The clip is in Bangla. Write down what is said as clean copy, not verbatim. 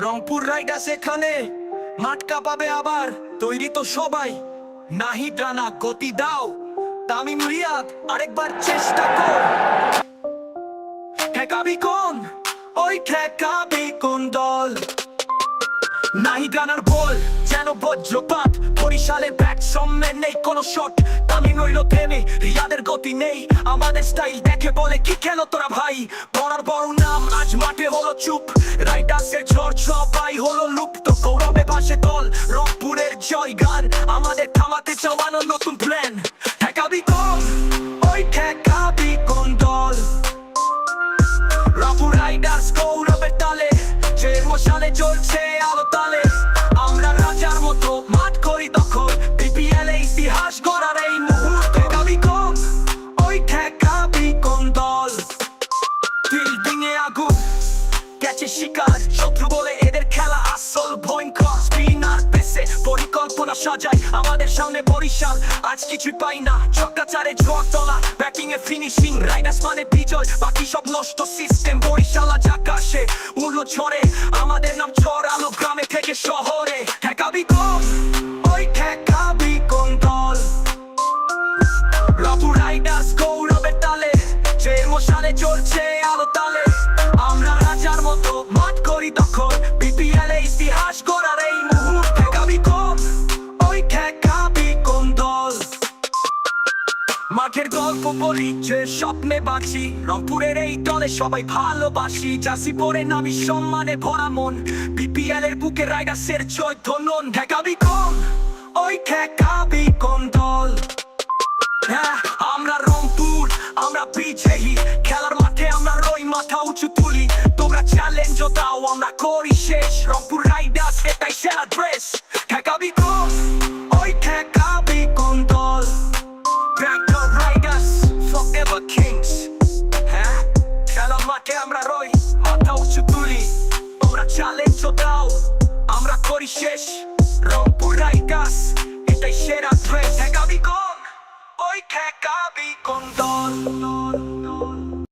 রংপুর রাইডার্স এখানে মাঠ কাঁপাবে আবার, তৈরি তো সবাই। নাহিদ রানা গতি দাও, তামিম রিয়াদ আরেকবার চেষ্টা কর। ঠেকাবি কোন, ওই ঠেকাবি কোন দল? নাহিদ রানার বল যেন বজ্রপাত, বরিশালের ব্যাট সম্মে নেই কোনো শট। তামিম রইল থেমে, রিয়াদের গতি নেই, আমাদের স্টাইল দেখে বলে কি খেলো তোরা ভাই। বড়ার বড় নাম আজ মাঠে হলো চুপ, রাইডার্সের ঝড় সবাই হলো লুপ্ত। গৌরবে ভাসে দল, রংপুরের জয় গান, আমাদের থামাতে চাওয়ানো নতুন প্ল্যান। ঠেকাবি কোন, ওই ঠেকাবি কোন দল? রংপুর রাইডার্স গৌরবের তালে, যে মশালে জ্বলছে আলো তালে। আমরা রাজার মতো মাঠ করি দখল, বিপিএল এ ইতিহাস গড়ার এই মুহূর্তে। ঠেকাবি কোন, ওই ঠেকাবি কোন দল? ফিল্ডিং এ আগুন, ক্যাচে শিকার, শত্রু বলে এদের খেলা আসল ভয়ঙ্কর। স্পিনার পেসে পরিকল্পনা সাজায়, আমাদের সামনে বরিশাল আজ কিছুই পাই না। চক্রাচারে ঝড় তোলা, ব্যাটিং এ ফিনিশিং, রাইডার্স মানে বিজয়, বাকি সব নষ্ট সিস্টেম। বরিশাল আজ আকাশে উড়লো ঝড়ে, আমাদের নাম ছড়ালো গ্রামে থেকে শহরে। ঠেকাবি কোন, ওই ঠেকাবি কোন দল? রংপুর রাইডার্স গৌরবের তালে, যে মশালে জ্বলছে আলো তালে। আমরা রাজার মতো মাঠ করি দখল, বিপিএল এ ইতিহাস গড়ার এই মুহূর্তে। ঠেকাবি কোন, ওই ঠেকাবি কোন দল? মাঠের গল্প বলি, যে স্বপ্নে বাঁচি, রংপুরের এই দলে সবাই ভালোবাসি। জার্সি পরে নামি সম্মানে ভরা মন, বিপিএল এর বুকে রাইডার্সের জয় ধনন। ঠেকাবি কোন, ওই ঠেকাবি কোন দল? হ্যাঁ, আমরা রংপুর, আমরা বিজয়ী, খেলার মাঠে আমরা রই মাথা উঁচু তুলি। তোমরা চ্যালেঞ্জ দাও, আমরা করি শেষ, রংপুর রাইডার্স এটাই সেরা ড্রেস। ঠেকাবি কোন, ওই ঠেকাবি কোন দল? Bangkok Riders forever kings। হ্যাঁ, খেলার মাঠে আমরা রই মাথা উঁচু তুলি। তোমরা চ্যালেঞ্জ দাও, আমরা করি শেষ।